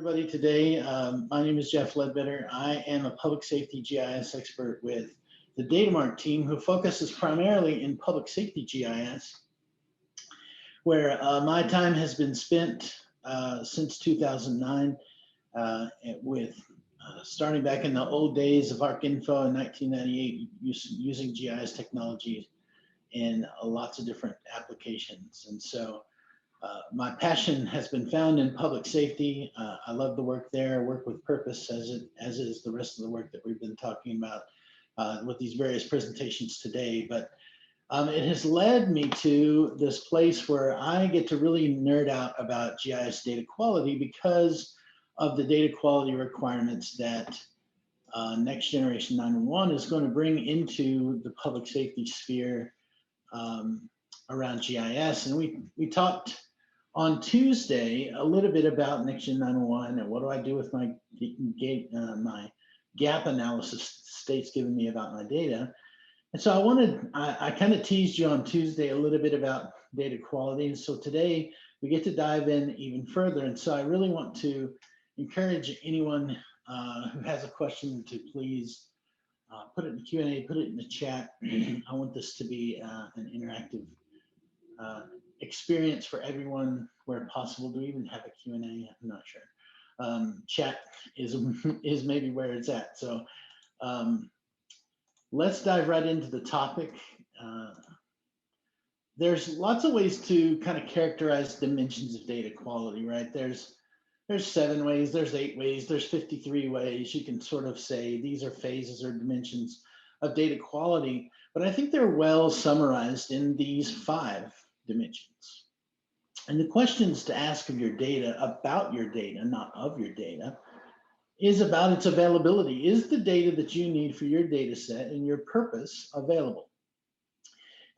everybody today. My name is Jeff Ledbetter. I am a public safety GIS expert with the DataMark team who focuses primarily in public safety GIS, where my time has been spent since 2009 with starting back in the old days of ArcInfo in 1998, using GIS technology in lots of different applications. And so my passion has been found in public safety. I love the work there, work with purpose, as is the rest of the work that we've been talking about with these various presentations today. But it has led me to this place where I get to really nerd out about GIS data quality because of the data quality requirements that Next Generation 911 is going to bring into the public safety sphere around GIS. And we talked on Tuesday a little bit about Next Gen 911 and what do I do with my gap analysis state's given me about my data. And so I kind of teased you on Tuesday a little bit about data quality. And so today we get to dive in even further. And so I really want to encourage anyone who has a question to please put it in the Q&A, put it in the chat. I want this to be an interactive experience for everyone where possible. Do we even have a Q&A? I'm not sure. Chat is maybe where it's at. So let's dive right into the topic. There's lots of ways to kind of characterize dimensions of data quality, right? There's 7 ways, there's 8 ways, there's 53 ways. You can sort of say these are phases or dimensions of data quality, but I think they're well summarized in these 5 dimensions. And the questions to ask of your data, about your data, not of your data, is about its availability. Is the data that you need for your data set and your purpose available?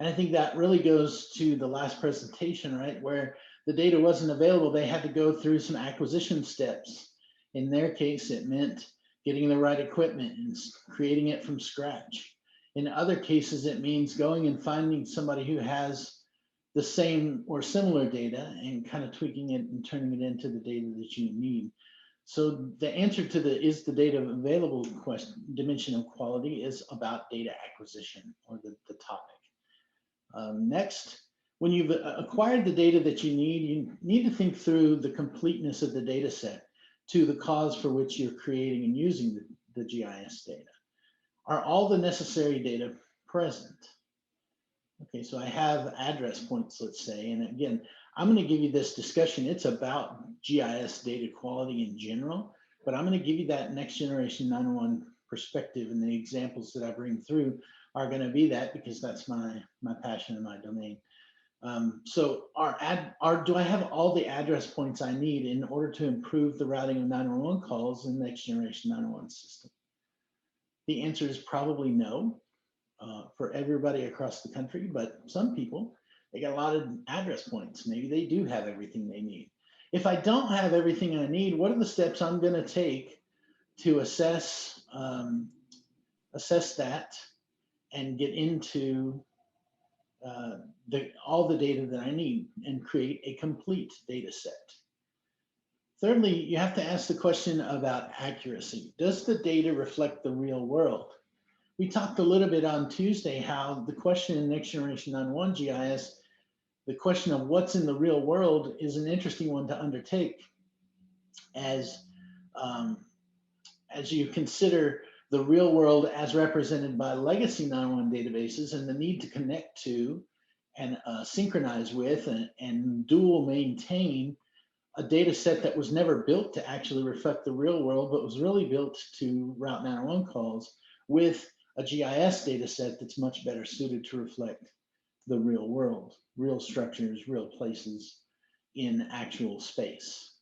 And I think that really goes to the last presentation, right? Where the data wasn't available, they had to go through some acquisition steps. In their case, it meant getting the right equipment and creating it from scratch. In other cases, it means going and finding somebody who has the same or similar data and kind of tweaking it and turning it into the data that you need. So the answer to the is the data available question, dimension of quality, is about data acquisition, or the topic. Next, when you've acquired the data that you need to think through the completeness of the data set to the cause for which you're creating and using the GIS data. Are all the necessary data present? Okay, so I have address points, let's say, and again, I'm going to give you this discussion. It's about GIS data quality in general, but I'm going to give you that Next Generation 911 perspective, and the examples that I bring through are going to be that, because that's my passion and my domain. So do I have all the address points I need in order to improve the routing of 911 calls in the Next Generation 911 system? The answer is probably no for everybody across the country, but some people, they got a lot of address points. Maybe they do have everything they need. If I don't have everything I need, what are the steps I'm going to take to assess that and get into all the data that I need and create a complete data set? Thirdly, you have to ask the question about accuracy. Does the data reflect the real world? We talked a little bit on Tuesday how the question in Next Generation 911 GIS, the question of what's in the real world, is an interesting one to undertake as you consider the real world as represented by legacy 911 databases and the need to connect to and synchronize with and dual maintain a data set that was never built to actually reflect the real world, but was really built to route 911 calls, with a GIS data set that's much better suited to reflect the real world, real structures, real places in actual space.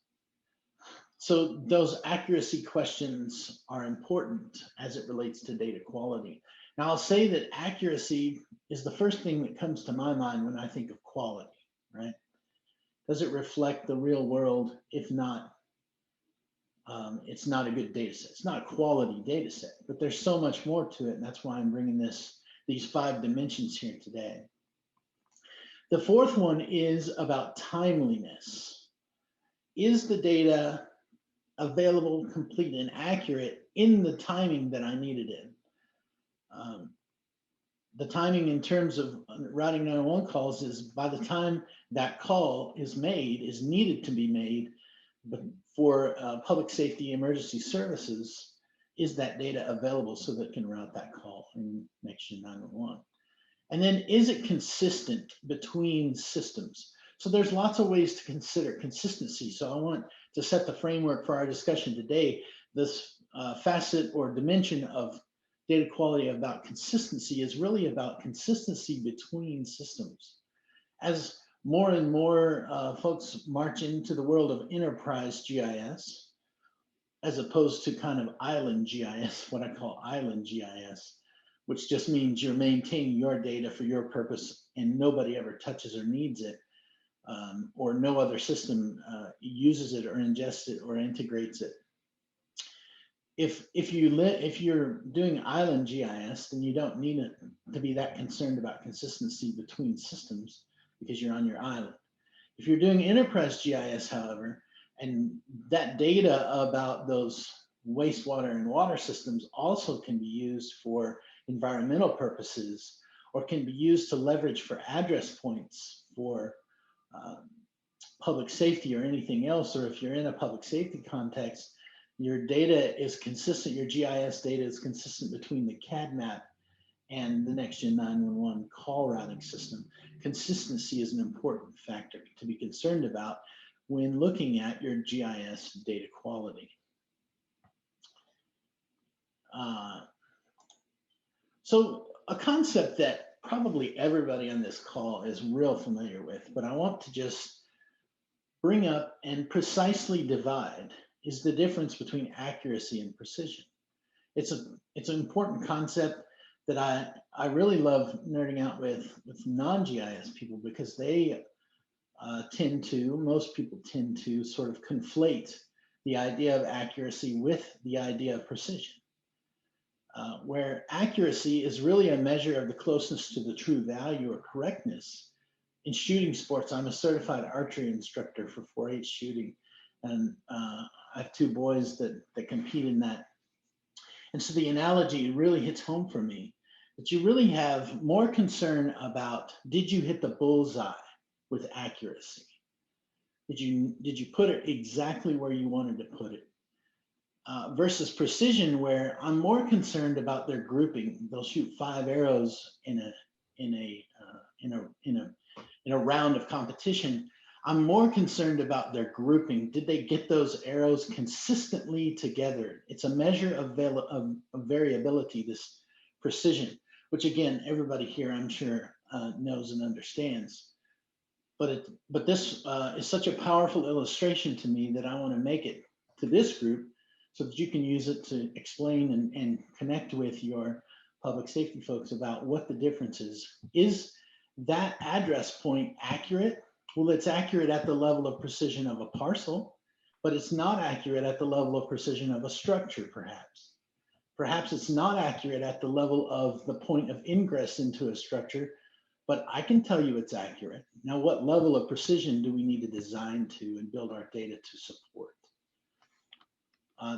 So those accuracy questions are important as it relates to data quality. Now, I'll say that accuracy is the first thing that comes to my mind when I think of quality, right? Does it reflect the real world? If not, it's not a good data set. It's not a quality data set, but there's so much more to it, and that's why I'm bringing these 5 dimensions here today. The fourth one is about timeliness. Is the data available, complete, and accurate in the timing that I needed it. The timing in terms of routing 911 calls is by the time that call is made, is needed to be made, but for public safety emergency services, is that data available so that it can route that call in NextGen 911? And then is it consistent between systems? So there's lots of ways to consider consistency. So I want to set the framework for our discussion today. This facet or dimension of data quality about consistency is really about consistency between systems. As more and more folks march into the world of enterprise GIS, as opposed to kind of island GIS, what I call island GIS, which just means you're maintaining your data for your purpose and nobody ever touches or needs it, or no other system uses it or ingests it or integrates it. If you're doing island GIS, then you don't need it to be that concerned about consistency between systems because you're on your island. If you're doing enterprise GIS, however, and that data about those wastewater and water systems also can be used for environmental purposes or can be used to leverage for address points for public safety or anything else, or if you're in a public safety context, your data is consistent, your GIS data is consistent between the CAD map and the NextGen 911 call routing system. Consistency is an important factor to be concerned about when looking at your GIS data quality. So a concept that probably everybody on this call is real familiar with, but I want to just bring up and precisely divide is the difference between accuracy and precision. It's an important concept that I really love nerding out with non-GIS people because they most people tend to sort of conflate the idea of accuracy with the idea of precision. Where accuracy is really a measure of the closeness to the true value or correctness. In shooting sports, I'm a certified archery instructor for 4-H shooting, and I have 2 boys that compete in that. And so the analogy really hits home for me that you really have more concern about, did you hit the bullseye with accuracy? Did you put it exactly where you wanted to put it? Versus precision, where I'm more concerned about their grouping. They'll shoot 5 arrows in a round of competition. I'm more concerned about their grouping. Did they get those arrows consistently together? It's a measure of variability, this precision, which again, everybody here I'm sure knows and understands. But this is such a powerful illustration to me that I want to make it to this group so that you can use it to explain and connect with your public safety folks about what the difference is. Is that address point accurate? Well, it's accurate at the level of precision of a parcel, but it's not accurate at the level of precision of a structure, perhaps. Perhaps it's not accurate at the level of the point of ingress into a structure, but I can tell you it's accurate. Now, what level of precision do we need to design to and build our data to support?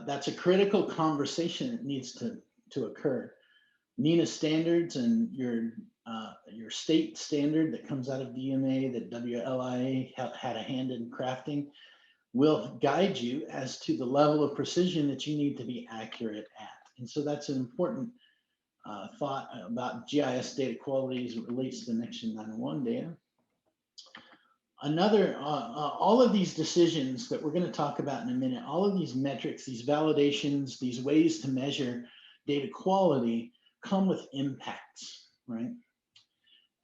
That's a critical conversation that needs to occur. NENA standards and your state standard that comes out of DMA that WLIA had a hand in crafting will guide you as to the level of precision that you need to be accurate at. And so that's an important thought about GIS data quality as it relates to the NextGen 911 data. Another, all of these decisions that we're going to talk about in a minute, all of these metrics, these validations, these ways to measure data quality come with impacts, right?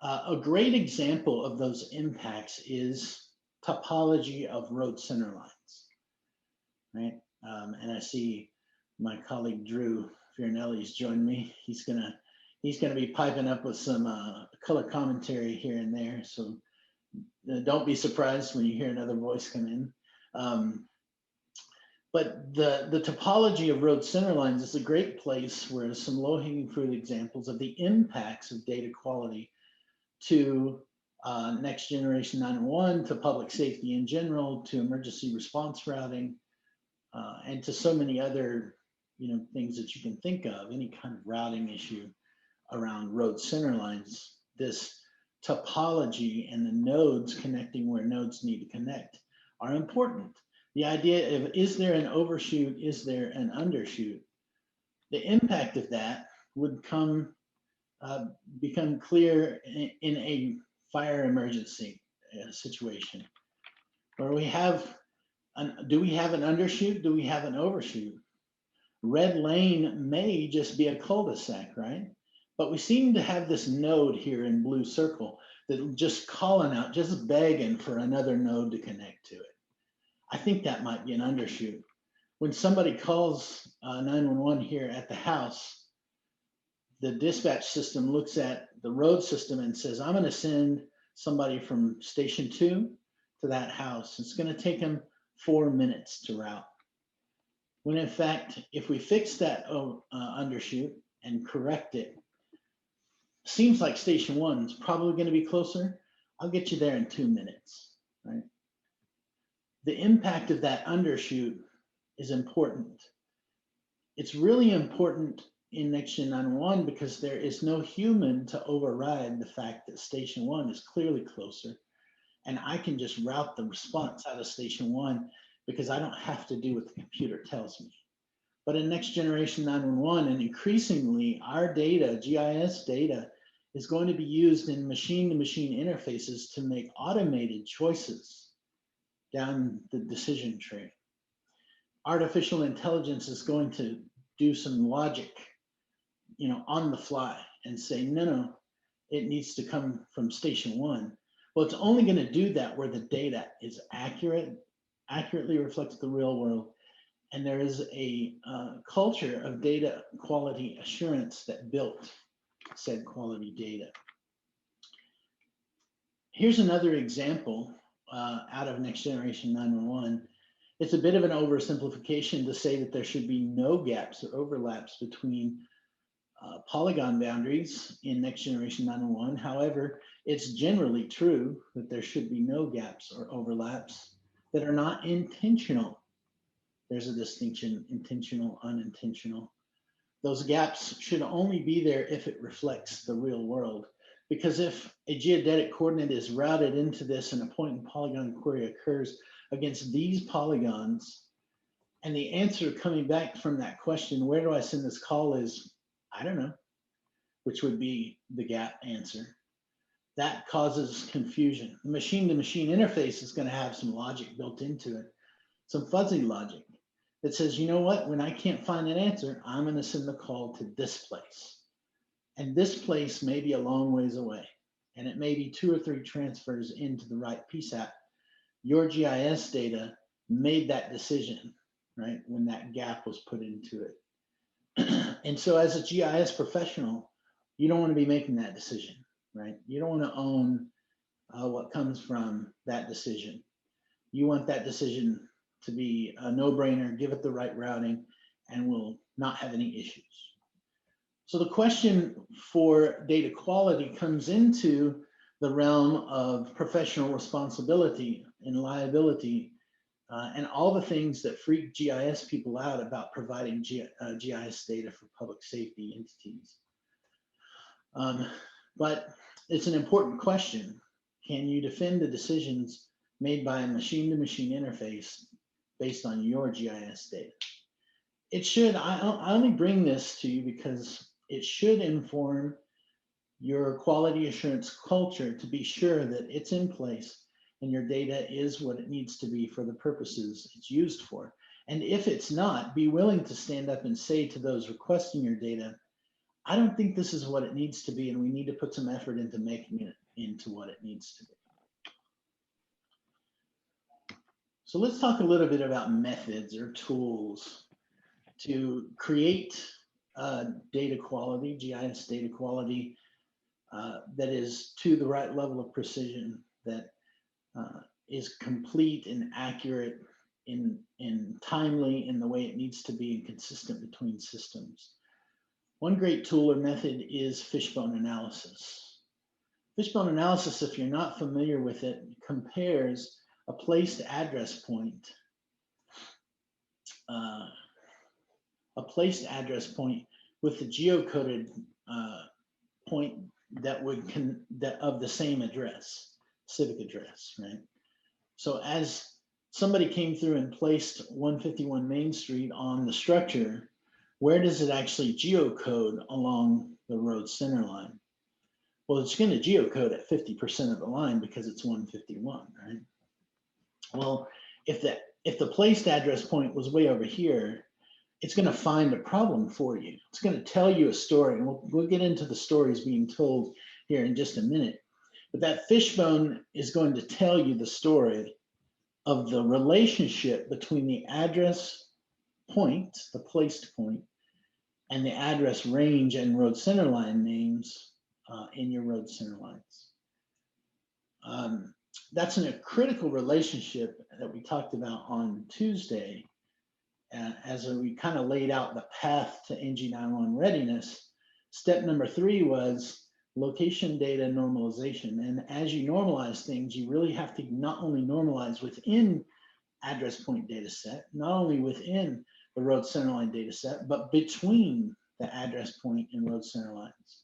A great example of those impacts is topology of road center lines, right? And I see my colleague Drew Fiornelli's joined me. He's gonna be piping up with some color commentary here and there. So don't be surprised when you hear another voice come in. But the topology of road center lines is a great place where some low-hanging fruit examples of the impacts of data quality to next generation 911, to public safety in general, to emergency response routing, and to so many other, things that you can think of, any kind of routing issue around road center lines. This topology and the nodes connecting where nodes need to connect are important. The idea of, is there an overshoot? Is there an undershoot? The impact of that would become clear in a fire emergency situation where we have do we have an undershoot? Do we have an overshoot? Red lane may just be a cul-de-sac, right? But we seem to have this node here in blue circle that just calling out, just begging for another node to connect to it. I think that might be an undershoot. When somebody calls 911 here at the house, the dispatch system looks at the road system and says, I'm going to send somebody from station 2 to that house. It's going to take them 4 minutes to route. When in fact, if we fix that undershoot and correct it, seems like station 1 is probably going to be closer. I'll get you there in 2 minutes, right? The impact of that undershoot is important. It's really important in NextGen 911 because there is no human to override the fact that station 1 is clearly closer, and I can just route the response out of station 1 because I don't have to do what the computer tells me. But in next generation 911, and increasingly our data, GIS data, is going to be used in machine-to-machine interfaces to make automated choices down the decision tree. Artificial intelligence is going to do some logic, on the fly and say, no, it needs to come from station 1. Well, it's only going to do that where the data is accurately reflects the real world. And there is a culture of data quality assurance that built said quality data. Here's another example out of next generation 911. It's a bit of an oversimplification to say that there should be no gaps or overlaps between polygon boundaries in next generation 911. However, it's generally true that there should be no gaps or overlaps that are not intentional. There's a distinction, intentional, unintentional. Those gaps should only be there if it reflects the real world. Because if a geodetic coordinate is routed into this and a point and polygon query occurs against these polygons, and the answer coming back from that question, where do I send this call, is, I don't know, which would be the gap answer. That causes confusion. The machine-to-machine interface is going to have some logic built into it, some fuzzy logic that says, you know what, when I can't find an answer, I'm going to send the call to this place. And this place may be a long ways away, and it may be 2 or 3 transfers into the right PSAP. Your GIS data made that decision, right, when that gap was put into it. And so as a GIS professional, you don't want to be making that decision, right? You don't want to own what comes from that decision. You want that decision to be a no-brainer, give it the right routing, and will not have any issues. So the question for data quality comes into the realm of professional responsibility and liability, and all the things that freak GIS people out about providing GIS data for public safety entities. But it's an important question. Can you defend the decisions made by a machine-to-machine interface based on your GIS data? It should. I only bring this to you because it should inform your quality assurance culture to be sure that it's in place and your data is what it needs to be for the purposes it's used for. And if it's not, be willing to stand up and say to those requesting your data, I don't think this is what it needs to be, and we need to put some effort into making it into what it needs to be. So let's talk a little bit about methods or tools to create data quality, GIS data quality, that is to the right level of precision, that is complete and accurate and timely in the way it needs to be, and consistent between systems. One great tool or method is fishbone analysis. Fishbone analysis, if you're not familiar with it, compares a placed address point a placed address point with the geocoded point that would that of the same address, civic address, right? So as somebody came through and placed 151 Main Street on the structure, where does it actually geocode along the road center line? Well, it's going to geocode at 50% of the line because it's 151, right? Well, if the placed address point was way over here, it's going to find a problem for you. It's going to tell you a story, and we'll get into the stories being told here in just a minute. But that fishbone is going to tell you the story of the relationship between the address point, the placed point, and the address range and road center line names in your road center lines. That's a critical relationship that we talked about on Tuesday. As we kind of laid out the path to NG911 readiness, step number 3 was location data normalization. And as you normalize things, you really have to not only normalize within address point data set, not only within the road center line data set, but between the address point and road center lines.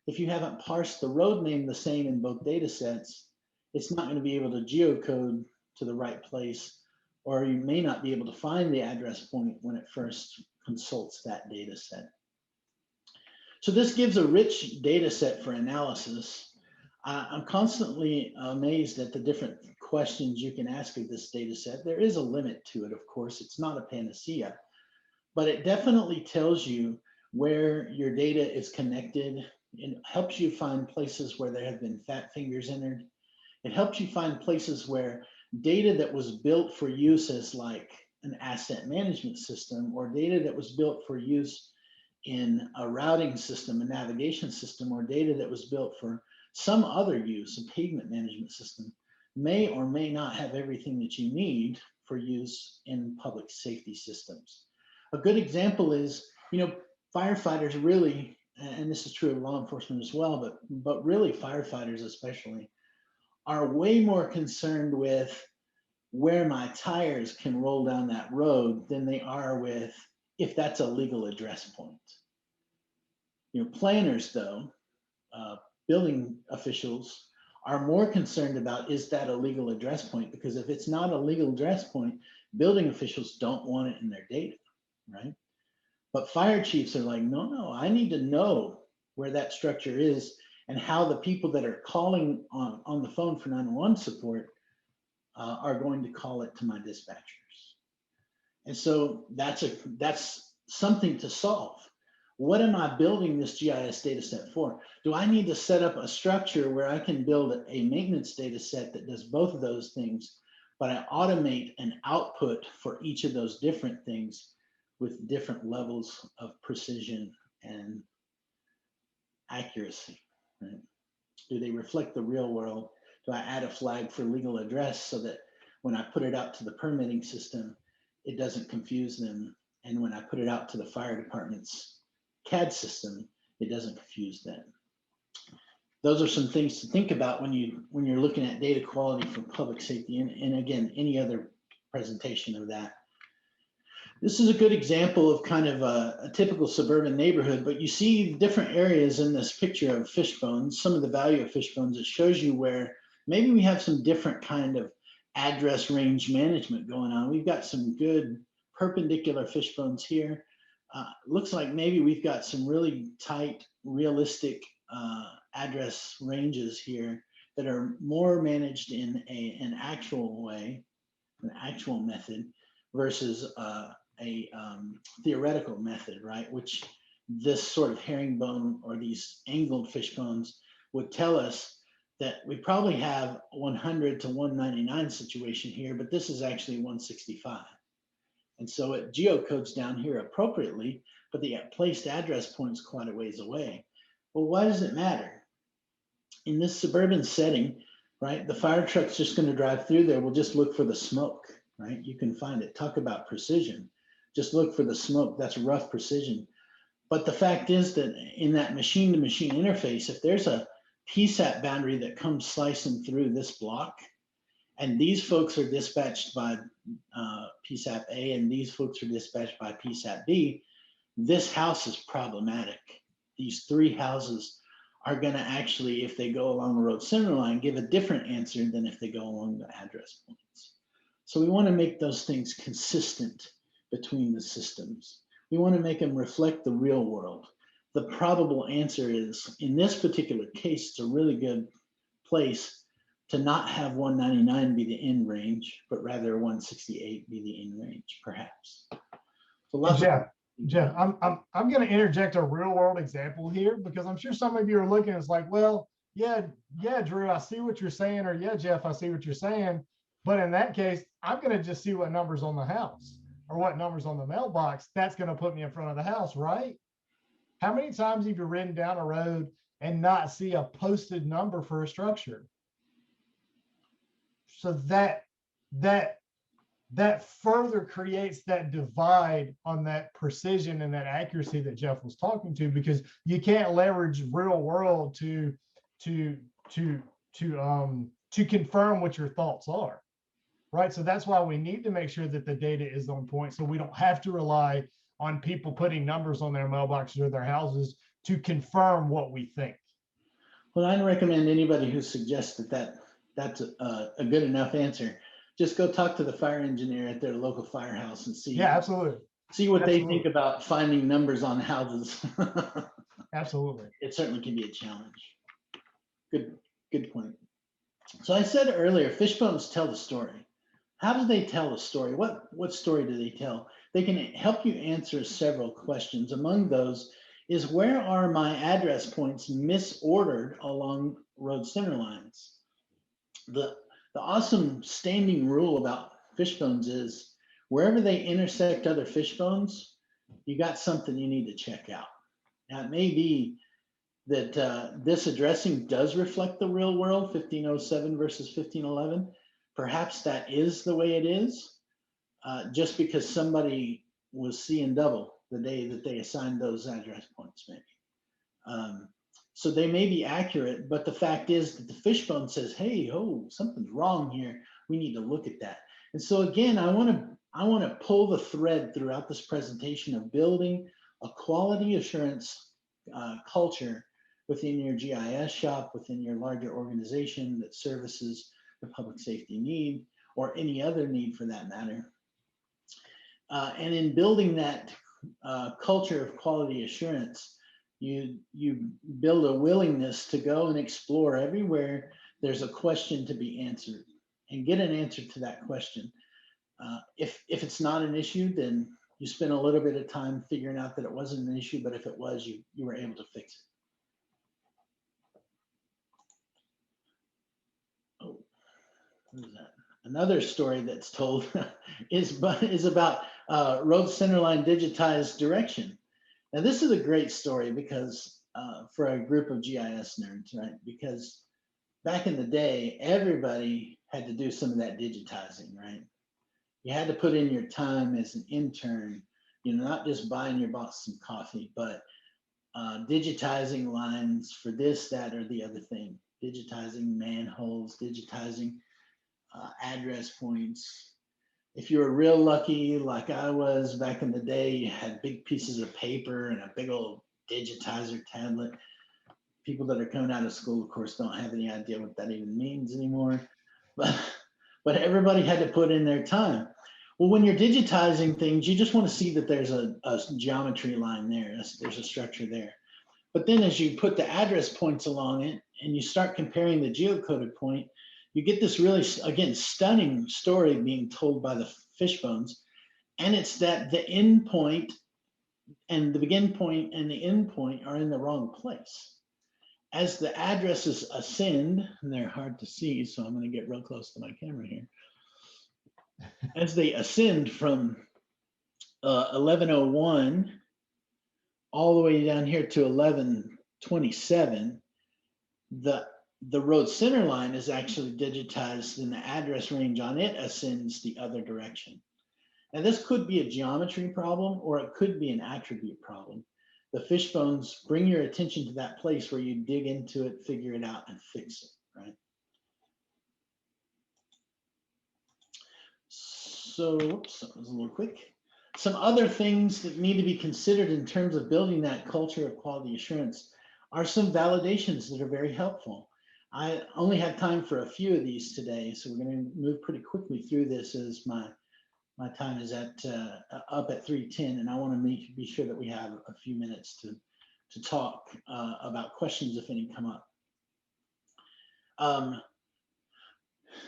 If you haven't parsed the road name the same in both data sets, it's not going to be able to geocode to the right place, or you may not be able to find the address point when it first consults that data set. So this gives a rich data set for analysis. I'm constantly amazed at the different questions you can ask of this data set. There is a limit to it, of course. It's not a panacea, but it definitely tells you where your data is connected. It helps you find places where there have been fat fingers entered. It helps you find places where data that was built for use as like an asset management system, or data that was built for use in a routing system, a navigation system, or data that was built for some other use, a pavement management system, may or may not have everything that you need for use in public safety systems. A good example is, firefighters really, and this is true of law enforcement as well, but really firefighters especially, are way more concerned with where my tires can roll down that road than they are with if that's a legal address point. Planners though, building officials are more concerned about, is that a legal address point? Because if it's not a legal address point, building officials don't want it in their data, right? But fire chiefs are like, no, I need to know where that structure is and how the people that are calling on the phone for 911 support are going to call it to my dispatchers. And so that's something to solve. What am I building this GIS data set for? Do I need to set up a structure where I can build a maintenance data set that does both of those things, but I automate an output for each of those different things with different levels of precision and accuracy, right? Do they reflect the real world? Do I add a flag for legal address so that when I put it out to the permitting system, it doesn't confuse them? And when I put it out to the fire department's CAD system, it doesn't confuse them. Those are some things to think about when you're looking at data quality for public safety, and again, any other presentation of that. This is a good example of kind of a typical suburban neighborhood, but you see different areas in this picture of fishbones, some of the value of fishbones. It shows you where maybe we have some different kind of address range management going on. We've got some good perpendicular fishbones here. Looks like maybe we've got some really tight, realistic address ranges here that are more managed in an actual way, an actual method, versus a theoretical method, right? Which this sort of herringbone or these angled fish bones would tell us that we probably have 100 to 199 situation here, but this is actually 165. And so it geocodes down here appropriately, but the placed address point is quite a ways away. Well, why does it matter? In this suburban setting, right, the fire truck's just going to drive through there. We'll just look for the smoke, right? You can find it. Talk about precision. Just look for the smoke. That's rough precision. But the fact is that in that machine-to-machine interface, if there's a PSAP boundary that comes slicing through this block, and these folks are dispatched by PSAP A, and these folks are dispatched by PSAP B, this house is problematic. These three houses are going to actually, if they go along the road center line, give a different answer than if they go along the address points. So we want to make those things consistent between the systems. We want to make them reflect the real world. The probable answer is, in this particular case, it's a really good place to not have 199 be the end range, but rather 168 be the end range, perhaps. So lots Jeff, I'm going to interject a real world example here, because I'm sure some of you are looking, it's like, well, yeah, Drew, I see what you're saying, or yeah, Jeff, I see what you're saying. But in that case, I'm going to just see what number's on the house or what number's on the mailbox. That's going to put me in front of the house, right? How many times have you ridden down a road and not see a posted number for a structure? So that further creates that divide on that precision and that accuracy that Jeff was talking to, because you can't leverage real world to confirm what your thoughts are, right? So that's why we need to make sure that the data is on point, so we don't have to rely on people putting numbers on their mailboxes or their houses to confirm what we think. Well, I'd recommend anybody who suggests that's a good enough answer, just go talk to the fire engineer at their local firehouse and see. Yeah, absolutely. See what they think about finding numbers on houses. Absolutely. It certainly can be a challenge. Good point. So I said earlier, fishbones tell the story. How do they tell the story? What story do they tell? They can help you answer several questions. Among those is, where are my address points misordered along road center lines? The awesome standing rule about fishbones is, wherever they intersect other fishbones, you got something you need to check out. Now, it may be that this addressing does reflect the real world, 1507 versus 1511. Perhaps that is the way it is, just because somebody was seeing double the day that they assigned those address points, maybe. So they may be accurate, but the fact is that the fishbone says, hey, something's wrong here. We need to look at that. And so again, I want to pull the thread throughout this presentation of building a quality assurance culture within your GIS shop, within your larger organization that services the public safety need, or any other need for that matter. And in building that culture of quality assurance, you build a willingness to go and explore everywhere there's a question to be answered, and get an answer to that question. If it's not an issue, then you spend a little bit of time figuring out that it wasn't an issue, but if it was, you were able to fix it. Oh, what is that? Another story that's told is about road centerline digitized direction. Now, this is a great story because for a group of GIS nerds, right? Because back in the day, everybody had to do some of that digitizing, right? You had to put in your time as an intern, not just buying your boss some coffee, but digitizing lines for this, that, or the other thing, digitizing manholes, digitizing address points. If you were real lucky, like I was back in the day, you had big pieces of paper and a big old digitizer tablet. People that are coming out of school, of course, don't have any idea what that even means anymore. But everybody had to put in their time. Well, when you're digitizing things, you just want to see that there's a geometry line there. There's a structure there. But then as you put the address points along it and you start comparing the geocoded point, you get this really, again, stunning story being told by the fishbones. And it's that the end point and the begin point and the end point are in the wrong place. As the addresses ascend, and they're hard to see, so I'm going to get real close to my camera here. As they ascend from 1101 all the way down here to 1127, the road center line is actually digitized, and the address range on it ascends the other direction. Now, this could be a geometry problem, or it could be an attribute problem. The fishbones bring your attention to that place where you dig into it, figure it out, and fix it, right? So, whoops, that was a little quick. Some other things that need to be considered in terms of building that culture of quality assurance are some validations that are very helpful. I only have time for a few of these today, so we're going to move pretty quickly through this as my time is at up at 3:10, and I want to be sure that we have a few minutes to talk about questions if any come up.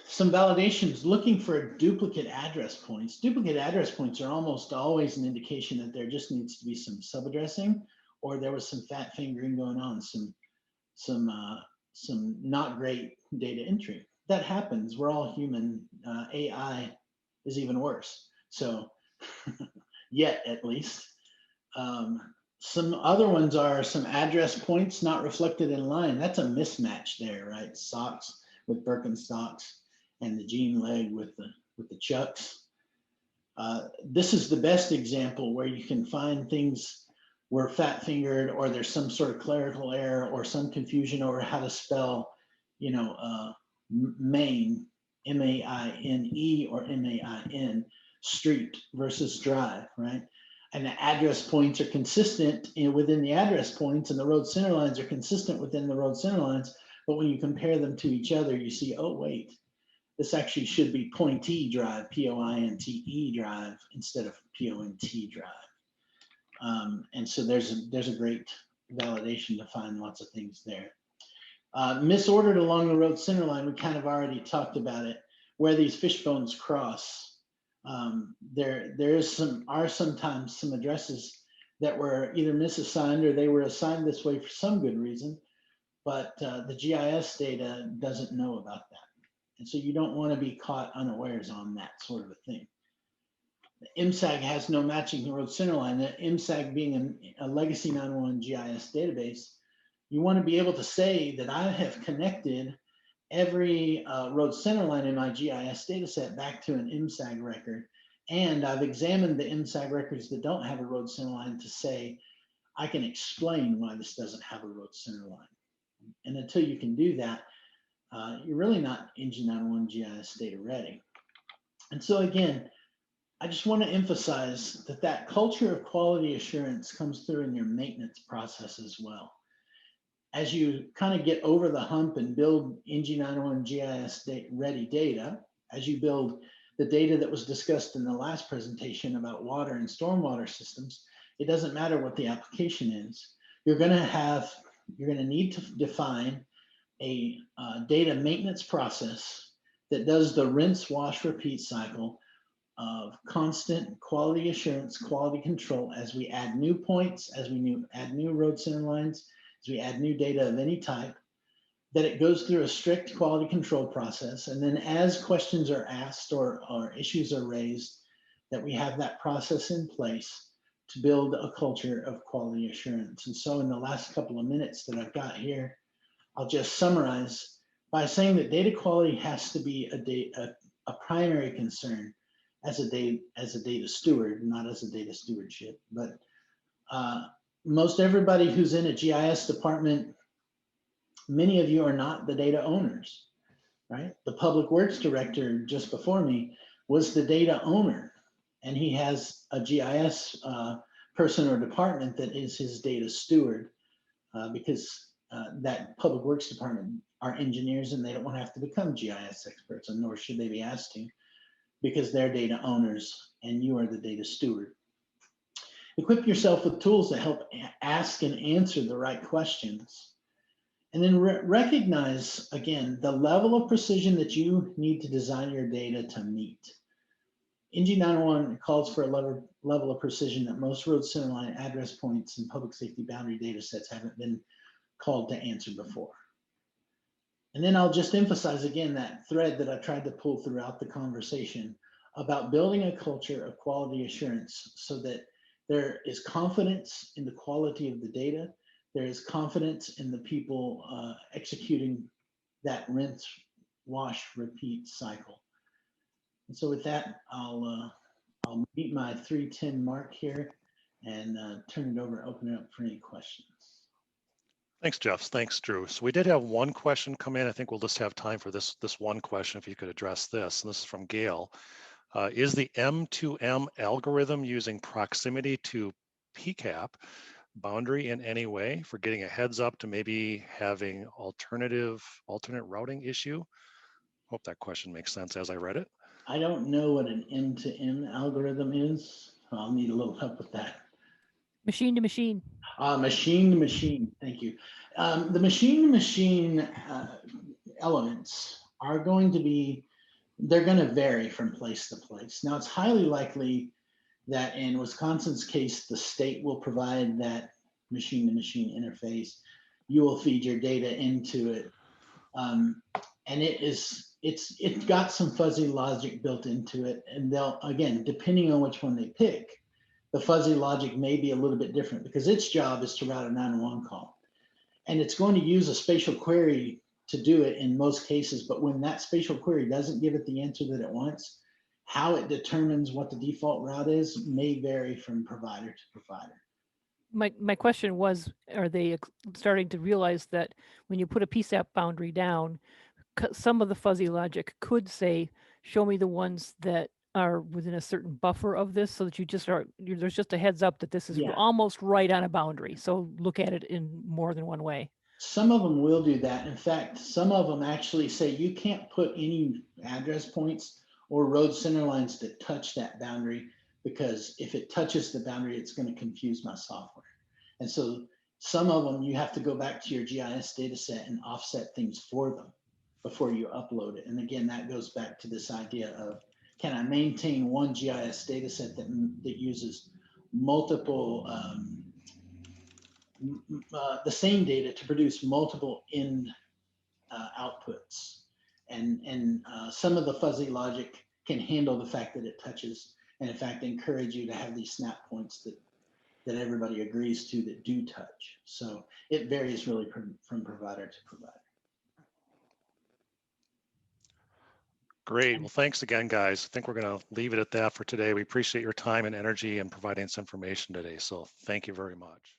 Some validations, looking for duplicate address points. Duplicate address points are almost always an indication that there just needs to be some subaddressing, or there was some fat fingering going on, some not great data entry. That happens. We're all human. AI is even worse. So, yet at least. Some other ones are some address points not reflected in line. That's a mismatch there, right? Socks with Birkenstocks and the jean leg with the Chucks. This is the best example where you can find things were fat fingered, or there's some sort of clerical error or some confusion over how to spell, Maine, M-A-I-N-E or M-A-I-N, street versus drive, right? And the address points are consistent within the address points, and the road center lines are consistent within the road center lines. But when you compare them to each other, you see, oh, wait, this actually should be Pointee Drive, P-O-I-N-T-E Drive, instead of P-O-N-T Drive. And so there's a great validation to find lots of things there. Misordered along the road center line, we kind of already talked about it, where these fish bones cross. There are sometimes some addresses that were either misassigned or they were assigned this way for some good reason, but the GIS data doesn't know about that. And so you don't want to be caught unawares on that sort of a thing. The IMSAG has no matching road center line. The IMSAG being a legacy 911 GIS database, you want to be able to say that I have connected every road center line in my GIS data set back to an IMSAG record. And I've examined the IMSAG records that don't have a road center line to say, I can explain why this doesn't have a road center line. And until you can do that, you're really not Engine 911 GIS data ready. And so again, I just want to emphasize that culture of quality assurance comes through in your maintenance process as well. As you kind of get over the hump and build Engine 911 GIS ready data, as you build the data that was discussed in the last presentation about water and stormwater systems, it doesn't matter what the application is. You're going to need to define a data maintenance process that does the rinse, wash, repeat cycle of constant quality assurance, quality control as we add new points, as we add new road center lines, as we add new data of any type, that it goes through a strict quality control process. And then as questions are asked or issues are raised, that we have that process in place to build a culture of quality assurance. And so in the last couple of minutes that I've got here, I'll just summarize by saying that data quality has to be a primary concern as a data steward, not as a data stewardship. But most everybody who's in a GIS department, many of you are not the data owners, right? The public works director just before me was the data owner, and he has a GIS person or department that is his data steward, because that public works department are engineers and they don't want to have to become GIS experts, and nor should they be asked to, because they're data owners and you are the data steward. Equip yourself with tools that help ask and answer the right questions. And then recognize, again, the level of precision that you need to design your data to meet. Engine 911 calls for a level of precision that most road center line address points and public safety boundary data sets haven't been called to answer before. And then I'll just emphasize again that thread that I tried to pull throughout the conversation about building a culture of quality assurance so that there is confidence in the quality of the data. There is confidence in the people executing that rinse, wash, repeat cycle. And so with that, I'll meet my 3:10 mark here and turn it over, open it up for any questions. Thanks, Jeff. Thanks, Drew. So we did have one question come in. I think we'll just have time for this one question if you could address this. And this is from Gail. Is the M2M algorithm using proximity to PCAP boundary in any way for getting a heads up to maybe having alternate routing issue? Hope that question makes sense as I read it. I don't know what an M-to-M algorithm is. I'll need a little help with that. Machine to machine. Machine to machine, thank you. The machine to machine elements are going to be, they're going to vary from place to place. Now, it's highly likely that in Wisconsin's case, the state will provide that machine to machine interface. You will feed your data into it. And it's got some fuzzy logic built into it. And they'll, again, depending on which one they pick, the fuzzy logic may be a little bit different because its job is to route a 911 call. And it's going to use a spatial query to do it in most cases. But when that spatial query doesn't give it the answer that it wants, how it determines what the default route is may vary from provider to provider. My question was, are they starting to realize that when you put a PSAP boundary down, some of the fuzzy logic could say, show me the ones that are within a certain buffer of this, so that you just are, there's just a heads up that this is Yeah. almost right on a boundary. So look at it in more than one way. Some of them will do that. In fact, some of them actually say you can't put any address points or road center lines that touch that boundary, because if it touches the boundary, it's going to confuse my software. And so some of them, you have to go back to your GIS data set and offset things for them before you upload it. And again, that goes back to this idea of, can I maintain one GIS data set that uses multiple, the same data to produce multiple end outputs? And some of the fuzzy logic can handle the fact that it touches, and in fact encourage you to have these snap points that everybody agrees to that do touch. So it varies really from provider to provider. Great. Well, thanks again, guys. I think we're going to leave it at that for today. We appreciate your time and energy in providing this information today. So thank you very much.